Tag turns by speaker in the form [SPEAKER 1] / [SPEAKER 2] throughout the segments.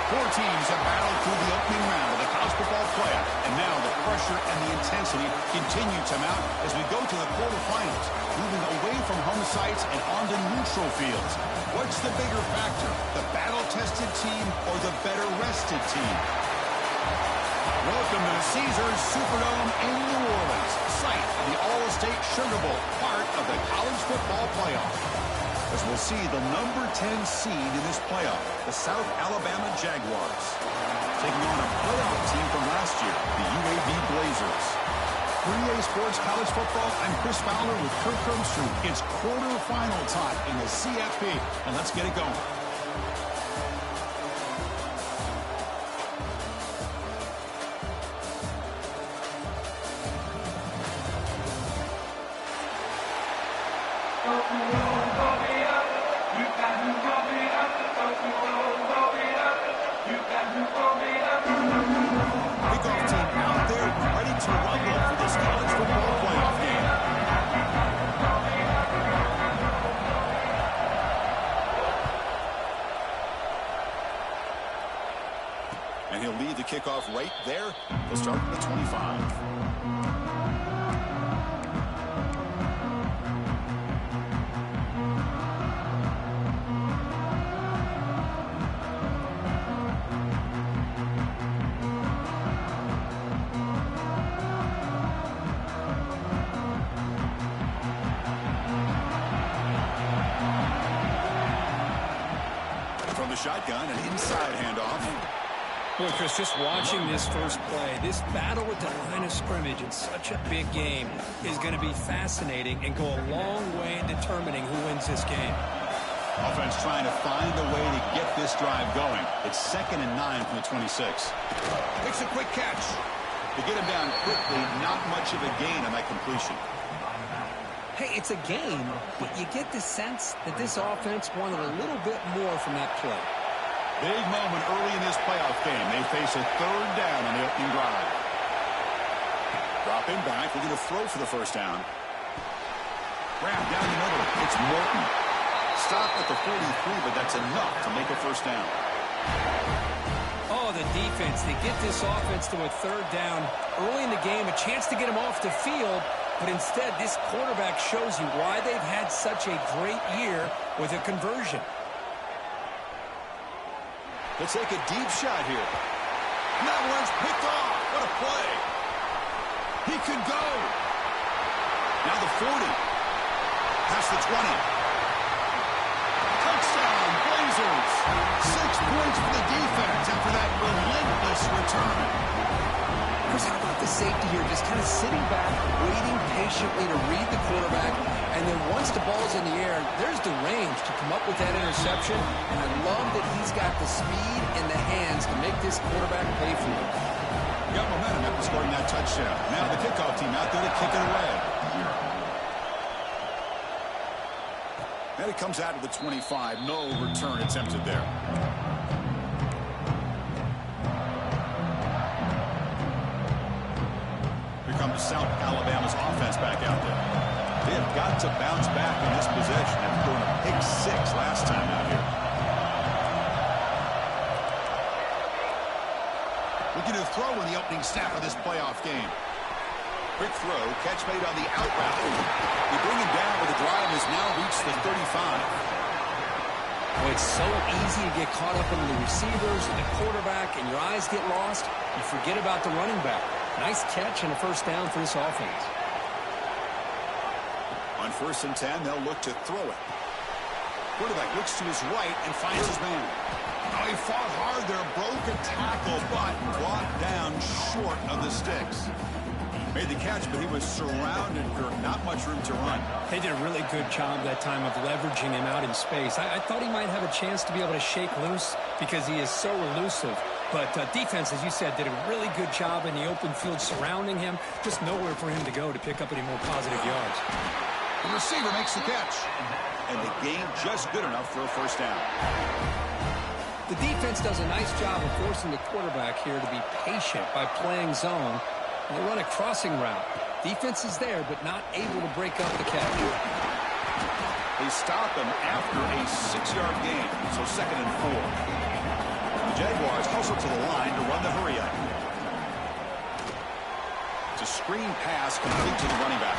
[SPEAKER 1] Four teams have battled through the opening round of the college football playoff, and now the pressure and the intensity continue to mount as we go to the quarterfinals, moving away from home sites and onto neutral fields. What's the bigger factor, the battle-tested team or the better-rested team? Welcome to the Caesars Superdome in New Orleans, site of the All-State Sugar Bowl, part of the college football playoff. As we'll see the number 10 seed in this playoff, the South Alabama Jaguars, taking on a playoff team from last year, the UAB Blazers. For EA Sports College Football, I'm Chris Fowler with Kirk Herbstreit. It's quarterfinal time in the CFP, and let's get it going. And he'll lead the kickoff right there. He'll start at the 25. From the shotgun, an inside handoff.
[SPEAKER 2] Boy, Chris, just watching this first play, this battle at the line of scrimmage in such a big game is going to be fascinating and go a long way in determining who wins this game.
[SPEAKER 1] Offense trying to find a way to get this drive going. It's 2nd and 9 from the 26. Makes a quick catch. To get him down quickly, not much of a gain on that completion.
[SPEAKER 2] Hey, it's a game, but you get the sense that this offense wanted a little bit more from that play.
[SPEAKER 1] Big moment early in this playoff game. They face a 3rd down on the opening drive. Dropping back. We're going to throw for the first down. Grab down the middle. It's Morton. Stop at the 43, but that's enough to make a first down.
[SPEAKER 2] Oh, the defense. They get this offense to a 3rd down early in the game. A chance to get him off the field. But instead, this quarterback shows you why they've had such a great year with a conversion.
[SPEAKER 1] Let's take a deep shot here. And that one's picked off. What a play. He could go. Now the 40. Past the 20. Touchdown, Blazers. 6 points for the defense after that relentless return.
[SPEAKER 2] Chris, how about the safety here? Just kind of sitting back, waiting patiently to read the quarterback. And then once the ball's in the air, there's the range to come up with that interception. And I love that he's got the speed and the hands to make this quarterback pay for it.
[SPEAKER 1] Got momentum after scoring that touchdown. Now the kickoff team out there to kick it away. And it comes out of the 25. No return attempted there. Here comes South Alabama's offense back out there. They have got to bounce back in this possession after throwing a pick 6 last time out here. Looking to throw in the opening snap of this playoff game. Quick throw, catch made on the out route. They bring him down, but the drive has now reached the 35.
[SPEAKER 2] Well, it's so easy to get caught up in the receivers and the quarterback, and your eyes get lost. You forget about the running back. Nice catch and a first down for this offense.
[SPEAKER 1] On 1st and 10, they'll look to throw it. Quarterback looks to his right and finds his man. Oh, he fought hard there, broke a tackle, but brought down short of the sticks. Made the catch, but he was surrounded, Kirk. Not much room to run.
[SPEAKER 2] They did a really good job that time of leveraging him out in space. I thought he might have a chance to be able to shake loose because he is so elusive. But defense, as you said, did a really good job in the open field surrounding him. Just nowhere for him to go to pick up any more positive yards.
[SPEAKER 1] The receiver makes the catch. And the game just good enough for a first down.
[SPEAKER 2] The defense does a nice job of forcing the quarterback here to be patient by playing zone. They run a crossing route. Defense is there, but not able to break up the catch.
[SPEAKER 1] They stop him after a 6-yard gain, so 2nd and 4. Jaguars hustle to the line to run the hurry up. It's a screen pass complete to the running back.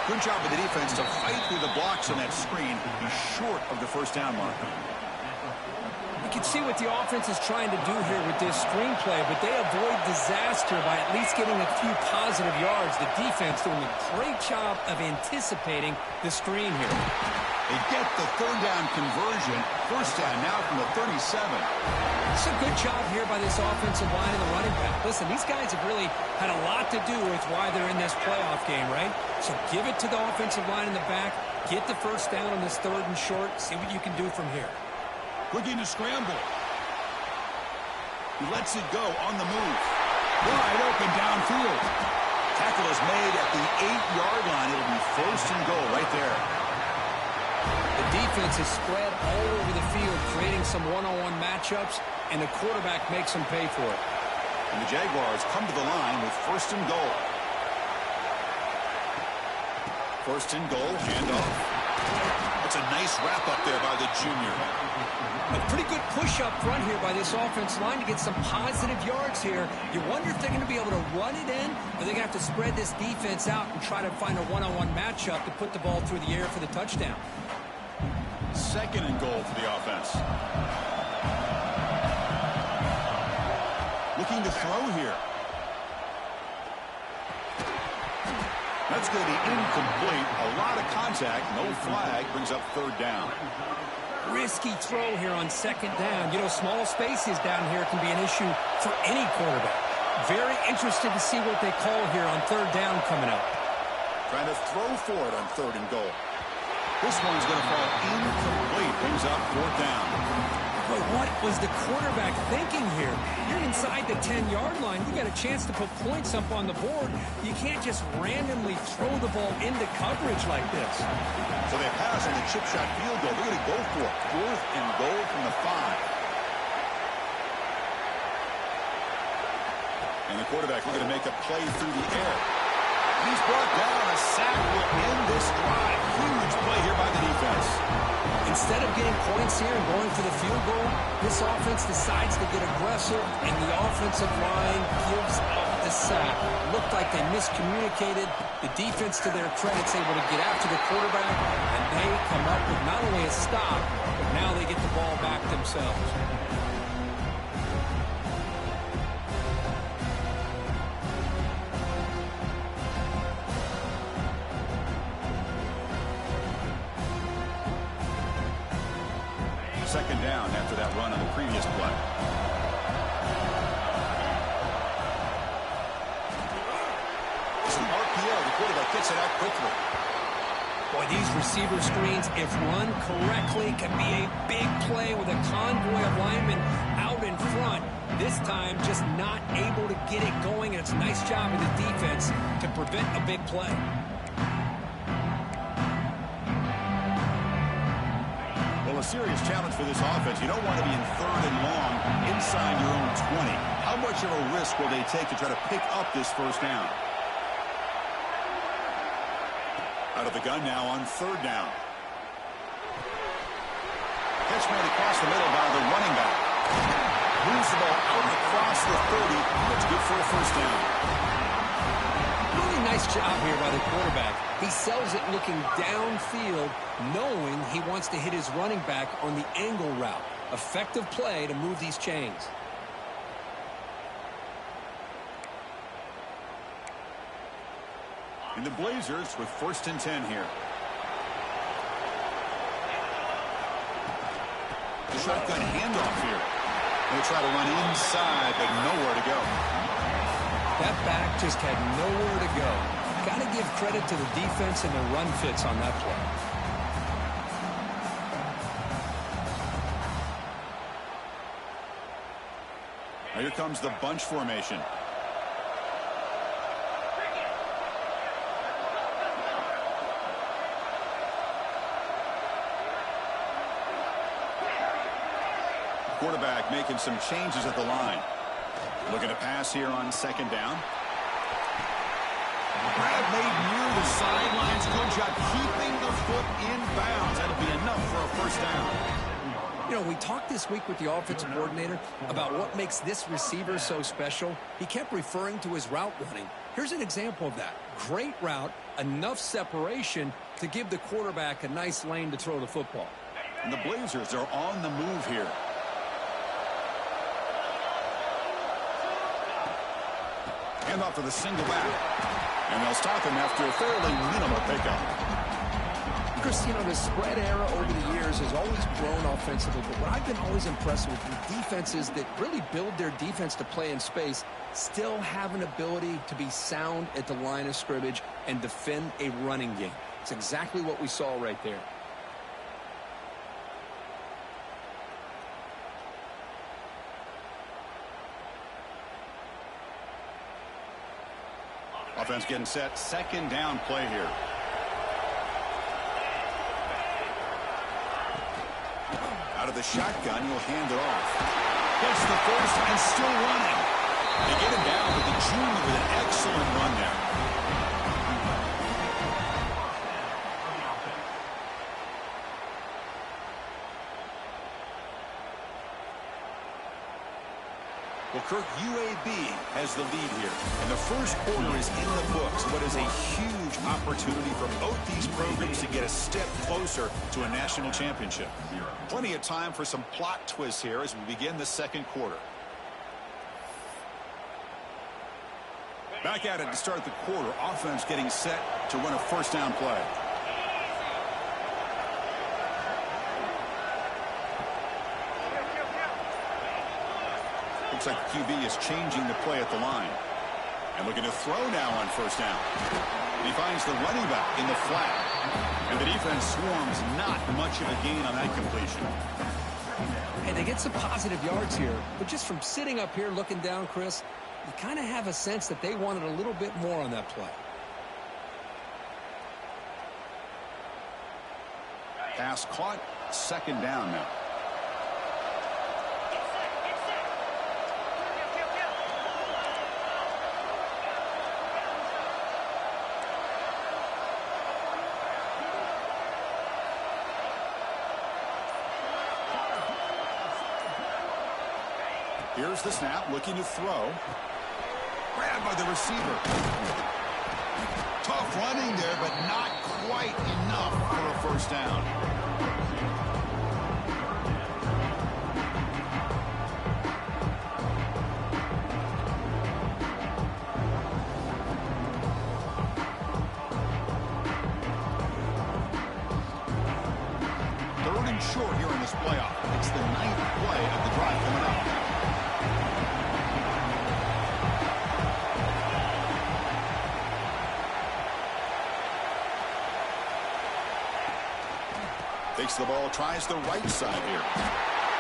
[SPEAKER 1] Good job of the defense to fight through the blocks on that screen. He's short of the first down mark.
[SPEAKER 2] You can see what the offense is trying to do here with this screenplay, but they avoid disaster by at least getting a few positive yards. The defense doing a great job of anticipating the screen here.
[SPEAKER 1] They get the third down conversion. First down now from the 37.
[SPEAKER 2] It's a good job here by this offensive line and the running back. Listen, these guys have really had a lot to do with why they're in this playoff game, right? So give it to the offensive line in the back. Get the first down on this third and short. See what you can do from here.
[SPEAKER 1] Looking to scramble. He lets it go on the move. Wide open downfield. Tackle is made at the 8-yard line. It'll be first and goal right there.
[SPEAKER 2] The defense is spread all over the field, creating some one-on-one matchups, and the quarterback makes them pay for it.
[SPEAKER 1] And the Jaguars come to the line with first and goal. First and goal, handoff. That's a nice wrap up there by the junior.
[SPEAKER 2] A pretty good push up front here by this offense line to get some positive yards here. You wonder if they're going to be able to run it in, or they're going to have to spread this defense out and try to find a one-on-one matchup to put the ball through the air for the touchdown.
[SPEAKER 1] Second and goal for the offense. Looking to throw here. That's going to be incomplete. A lot of contact. No flag. Brings up third down.
[SPEAKER 2] Risky throw here on second down. You know, small spaces down here can be an issue for any quarterback. Very interested to see what they call here on third down coming up.
[SPEAKER 1] Trying to throw for it on third and goal. This one's going to fall incomplete. Brings up fourth down.
[SPEAKER 2] But what was the quarterback thinking here? You're inside the 10-yard line. You got a chance to put points up on the board. You can't just randomly throw the ball into coverage like this.
[SPEAKER 1] So they pass on the chip shot field goal. They're going to go for it. Fourth and goal from the 5. And the quarterback looking to make a play through the air. He's brought down. A sack will end this drive. Huge play here by the defense.
[SPEAKER 2] Instead of getting points here and going for the field goal, this offense decides to get aggressive, and the offensive line gives up the sack. Looked like they miscommunicated. The defense, to their credit, is able to get after the quarterback, and they come up with not only a stop, but now they get the ball back themselves.
[SPEAKER 1] Second down after that run on the previous play. It's an RPO. The quarterback gets it out quickly.
[SPEAKER 2] Boy, these receiver screens, if run correctly, can be a big play with a convoy of linemen out in front. This time, just not able to get it going, and it's a nice job of the defense to prevent a big play.
[SPEAKER 1] A serious challenge for this offense. You don't want to be in third and long inside your own 20. How much of a risk will they take to try to pick up this first down? Out of the gun now on third down. Catch made across the middle by the running back. Moves the ball out across the 30. That's good for a first down.
[SPEAKER 2] Really nice job here by the quarterback. He sells it looking downfield, knowing he wants to hit his running back on the angle route. Effective play to move these chains.
[SPEAKER 1] And the Blazers with first and 10 here. The shotgun handoff here. They try to run inside, but nowhere to go.
[SPEAKER 2] That back just had nowhere to go. Got to give credit to the defense and the run fits on that play.
[SPEAKER 1] Now here comes the bunch formation. Quarterback making some changes at the line. Looking to pass here on second down. Grab made near the sidelines. Good job keeping the foot in bounds. That'll be enough for a first down.
[SPEAKER 2] You know, we talked this week with the offensive coordinator about what makes this receiver so special. He kept referring to his route running. Here's an example of that. Great route, enough separation to give the quarterback a nice lane to throw the football.
[SPEAKER 1] And the Blazers are on the move here. Hand off to the single back. And they'll stop him after a fairly minimal pickup.
[SPEAKER 2] Chris, you know, the spread era over the years has always grown offensively, but what I've been always impressed with defenses that really build their defense to play in space still have an ability to be sound at the line of scrimmage and defend a running game. It's exactly what we saw right there.
[SPEAKER 1] Offense getting set. Second down play here. Out of the shotgun, he'll hand it off. Gets the first and still running. They get him down with the junior with an excellent run there. Well, Kirk, UAB has the lead here. And the first quarter is in the books. What is a huge opportunity for both these programs to get a step closer to a national championship. Plenty of time for some plot twists here as we begin the second quarter. Back at it to start the quarter. Offense getting set to run a first down play. Looks like the QB is changing the play at the line. And looking to throw now on first down. And he finds the running back in the flat. And the defense swarms, not much of a gain on that completion.
[SPEAKER 2] Hey, they get some positive yards here, but just from sitting up here looking down, Chris, you kind of have a sense that they wanted a little bit more on that play.
[SPEAKER 1] Pass caught, second down now. Here's the snap, looking to throw. Grabbed by the receiver. Tough running there, but not quite enough for a first down. Third and short here in this playoff. It's the 9th play of the drive coming up. Takes the ball, tries the right side here.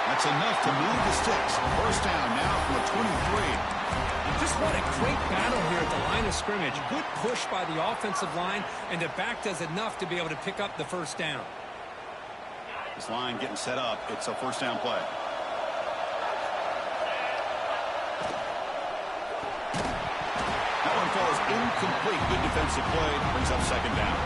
[SPEAKER 1] That's enough to move the sticks. First down now from the 23.
[SPEAKER 2] Just what a great battle here at the line of scrimmage. Good push by the offensive line, and the back does enough to be able to pick up the first down.
[SPEAKER 1] This line getting set up. It's a first down play. That one falls incomplete. Good defensive play. Brings up second down.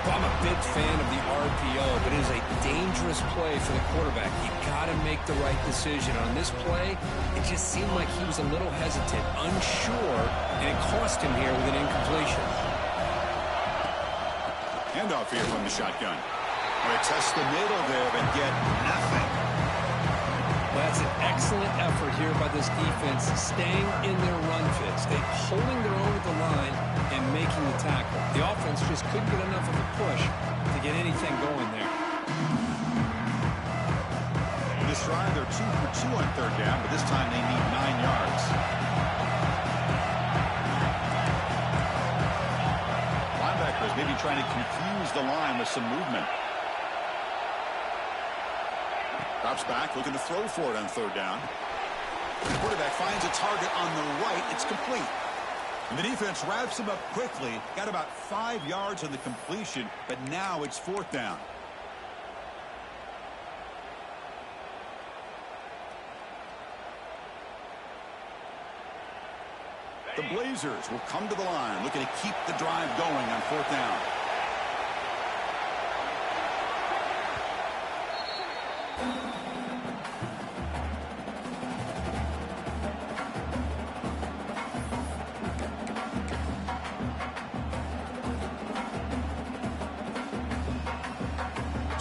[SPEAKER 2] Well, I'm a big fan of the RPO, but it is a dangerous play for the quarterback. You got to make the right decision. On this play, it just seemed like he was a little hesitant, unsure, and it cost him here with an incompletion.
[SPEAKER 1] Handoff here from the shotgun. They test the middle there, but get nothing.
[SPEAKER 2] Well, that's an excellent effort here by this defense, staying in their run fits. They're holding their own at the line and making the tackle. The offense just couldn't get enough of a push to get anything going there.
[SPEAKER 1] In this drive, they're 2 for 2 on third down, but this time they need 9 yards. Linebackers maybe trying to confuse the line with some movement. Drops back, looking to throw for it on third down. The quarterback finds a target on the right. It's complete. And the defense wraps him up quickly. Got about 5 yards on the completion, but now it's fourth down. The Blazers will come to the line, looking to keep the drive going on fourth down.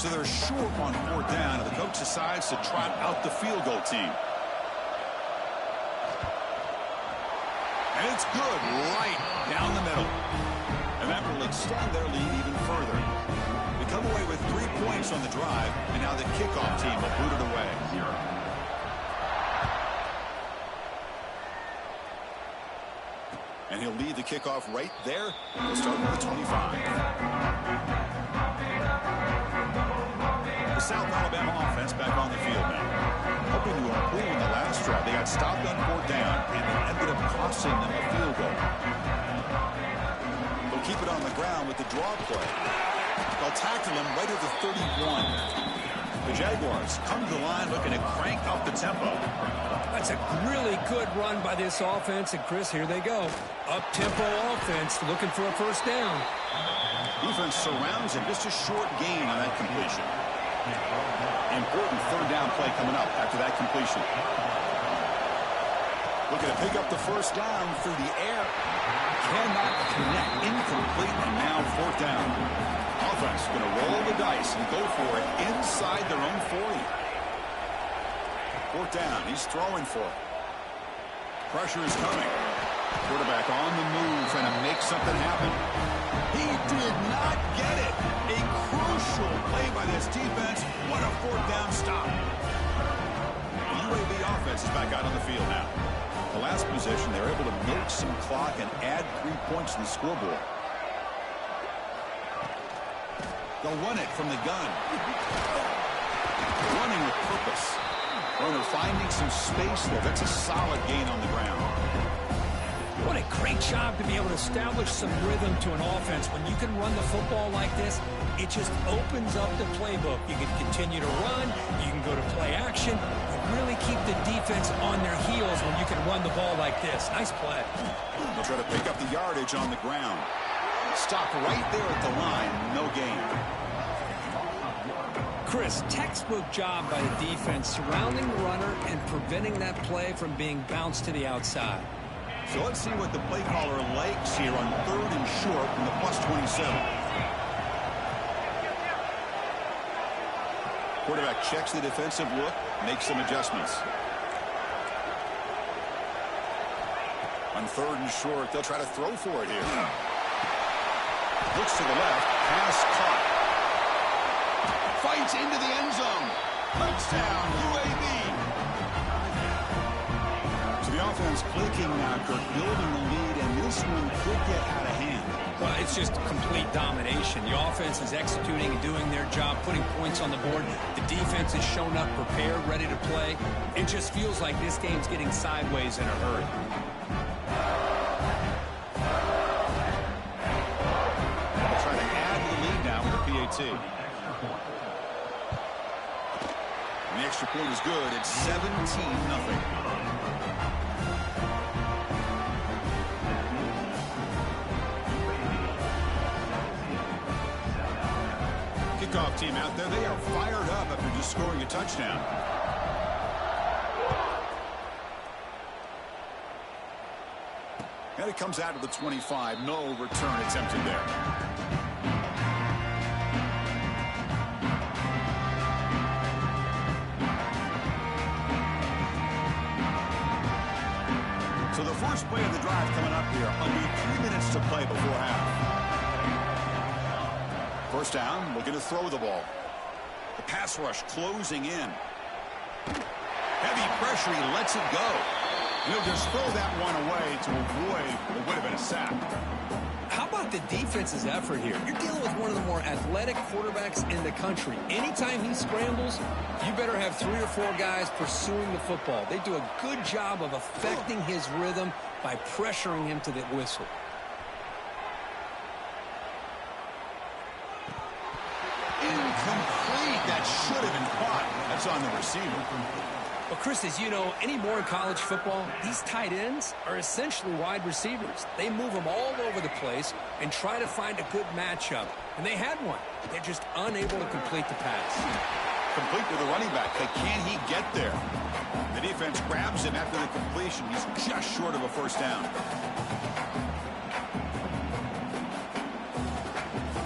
[SPEAKER 1] So they're short on 4th down, and the coach decides to trot out the field goal team. And it's good, right down the middle. And that will extend their lead even further. They come away with 3 points on the drive, and now the kickoff team will boot it away. And he'll lead the kickoff right there. He'll start with the 25. The South Alabama offense back on the field now. Hoping to improve in the last drive. They got stopped on 4th down, and it ended up costing them a field goal. They'll keep it on the ground with the draw play. They'll tackle him right at the 31. The Jaguars come to the line looking to crank up the tempo.
[SPEAKER 2] That's a really good run by this offense, and Chris, here they go. Up-tempo offense looking for a first down.
[SPEAKER 1] Defense surrounds him, just a short gain on that completion. Important 3rd down play coming up after that completion. Looking to pick up the first down through the air. Cannot connect, incomplete, and now 4th down. Offense going to roll the dice and go for it inside their own 40. 4th down, he's throwing for it. Pressure is coming. Quarterback on the move, trying to make something happen. He did not get it. A crucial play by this defense. What a 4th down stop. The UAB offense is back out on the field now. The last possession, they were able to milk some clock and add 3 points to the scoreboard. They'll run it from the gun. Running with purpose. Runner finding some space there. That's a solid gain on the ground.
[SPEAKER 2] What a great job to be able to establish some rhythm to an offense. When you can run the football like this, it just opens up the playbook. You can continue to run. You can go to play action. You really keep the defense on their heels when you can run the ball like this. Nice play.
[SPEAKER 1] They'll try to pick up the yardage on the ground. Stop right there at the line. No gain.
[SPEAKER 2] Chris, textbook job by the defense surrounding the runner and preventing that play from being bounced to the outside.
[SPEAKER 1] So let's see what the play caller likes here on 3rd and short from the +27. Quarterback checks the defensive look, makes some adjustments. On 3rd and short, they'll try to throw for it here. Looks to the left, pass caught. Fights into the end zone. Touchdown, UAB. So the offense clicking now, Kirk, building the lead, and this one could get out of hand.
[SPEAKER 2] Well, it's just complete domination. The offense is executing and doing their job, putting points on the board. The defense has shown up prepared, ready to play. It just feels like this game's getting sideways in a hurry.
[SPEAKER 1] They'll try to add to the lead now with the PAT. And the extra point is good. It's 17-0. Kickoff team out there. They are fired up after just scoring a touchdown. And it comes out of the 25. No return attempted there. So the first play of the drive coming up here. Under 3 minutes to play before half. First down, looking to throw the ball. The pass rush closing in. Heavy pressure, he lets it go. He'll just throw that one away to avoid what would have been a sack.
[SPEAKER 2] How about the defense's effort here? You're dealing with one of the more athletic quarterbacks in the country. Anytime he scrambles, you better have 3 or 4 guys pursuing the football. They do a good job of affecting his rhythm by pressuring him to the whistle.
[SPEAKER 1] Incomplete. That should have been caught. That's on the receiver.
[SPEAKER 2] Well, Chris, as you know, anymore in college football, these tight ends are essentially wide receivers. They move them all over the place and try to find a good matchup. And they had one. They're just unable to complete the pass.
[SPEAKER 1] Complete to the running back. But can he get there? The defense grabs him after the completion. He's just short of a first down.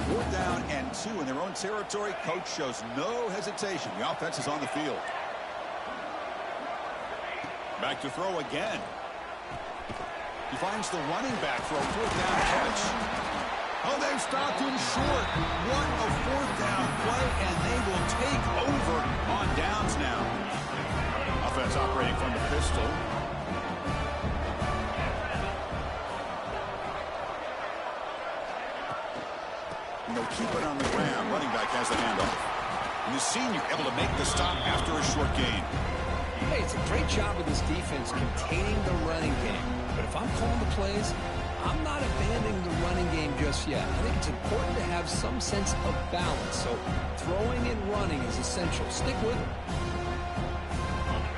[SPEAKER 1] 4th down and 2 in their own territory. Coach shows no hesitation. The offense is on the field. Back to throw again. He finds the running back for a 4th down catch. Oh, they've stopped him short. What a 4th down play, and they will take over on downs now. Offense operating from the pistol. And they'll keep it on the ground. Running back has the handoff. And the senior able to make the stop after a short gain.
[SPEAKER 2] Hey, it's a great job of this defense containing the running game. But if I'm calling the plays, I'm not abandoning the running game just yet. I think it's important to have some sense of balance. So throwing and running is essential. Stick with it.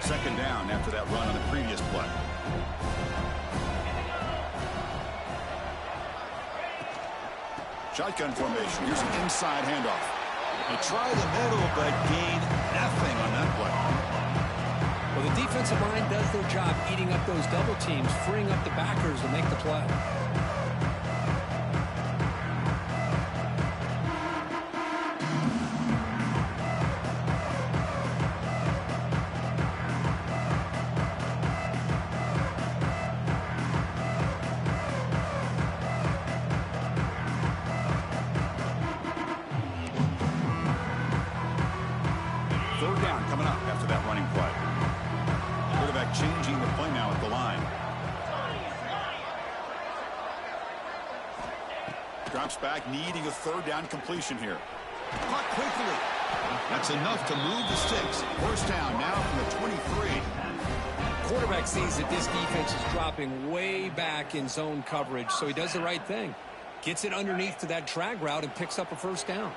[SPEAKER 1] 2nd down after that run on the previous play. Shotgun formation. Here's an inside handoff. They try the middle, but gain nothing on that play.
[SPEAKER 2] Well, the defensive line does their job eating up those double teams, freeing up the backers to make the play.
[SPEAKER 1] Changing the play now at the line. Drops back, needing a 3rd down completion here. Caught quickly. That's enough to move the sticks. 1st down now from the 23.
[SPEAKER 2] Quarterback sees that this defense is dropping way back in zone coverage, so he does the right thing. Gets it underneath to that drag route and picks up a 1st down.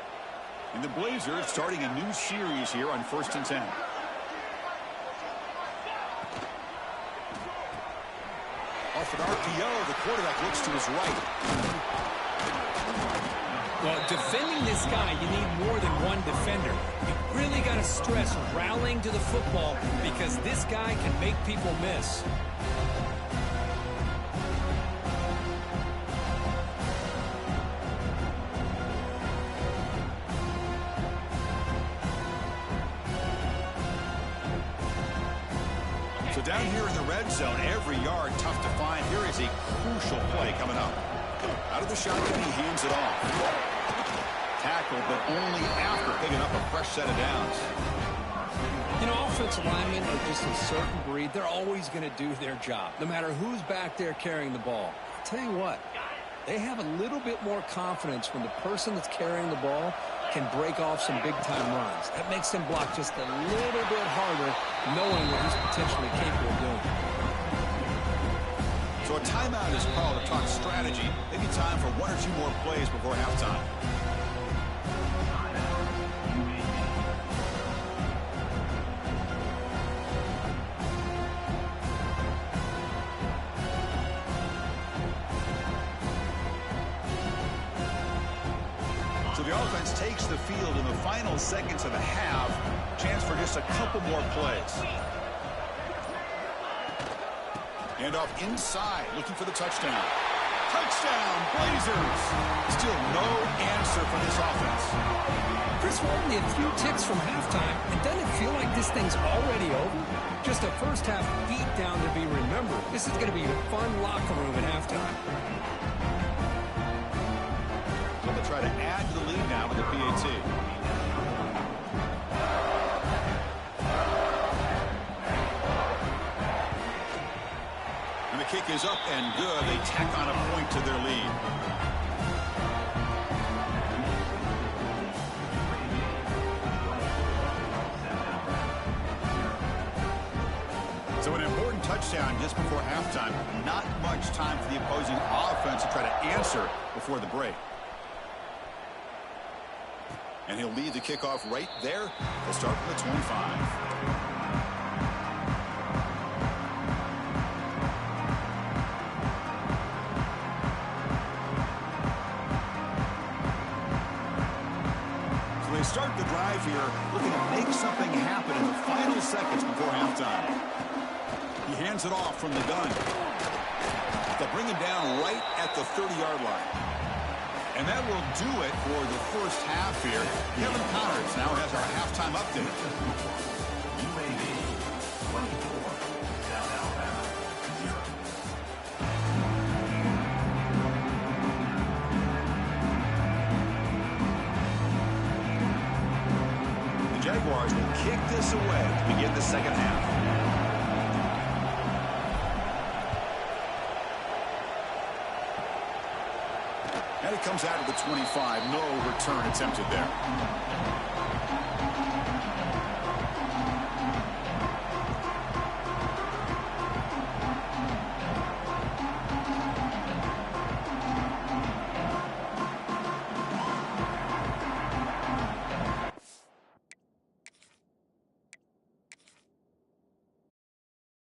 [SPEAKER 1] And the Blazers starting a new series here on 1st and 10. Off an RPO, the quarterback looks to his right.
[SPEAKER 2] Well, defending this guy, you need more than one defender. You really got to stress rallying to the football because this guy can make people miss.
[SPEAKER 1] So down here in the red zone, every yard tough to find. Here is a crucial play coming up. Out of the shotgun, he hands it off. Tackle, but only after picking up a fresh set of downs.
[SPEAKER 2] You know, offensive linemen are just a certain breed. They're always going to do their job, no matter who's back there carrying the ball. I'll tell you what, they have a little bit more confidence when the person that's carrying the ball can break off some big-time runs. That makes them block just a little bit harder, knowing what he's potentially capable of doing.
[SPEAKER 1] So a timeout is called to talk strategy. Maybe time for 1 or 2 more plays before halftime. So the offense takes the field in the final seconds of the half. Chance for just a couple more plays. Hand off inside, looking for the touchdown. Touchdown, Blazers! Still no answer for this offense.
[SPEAKER 2] Chris, we're only a few ticks from halftime. And doesn't it feel like this thing's already over? Just a first-half beatdown to be remembered. This is going to be a fun locker room at halftime.
[SPEAKER 1] So they'll try to add to the lead now with the PAT. And the kick is up and good. They tack on a point to their lead. So an important touchdown just before halftime. Not much time for the opposing offense to try to answer before the break. And he'll lead the kickoff right there. They'll start from the 25. Start the drive here, looking to make something happen in the final seconds before halftime. He hands it off from the gun. They'll bring him down right at the 30-yard line. And that will do it for the first half here. Kevin Connors now has our halftime update.
[SPEAKER 3] UAB 24, South Alabama 0.
[SPEAKER 1] The Jaguars will kick this away to begin the second half. And it comes out of the 25. No return attempted there.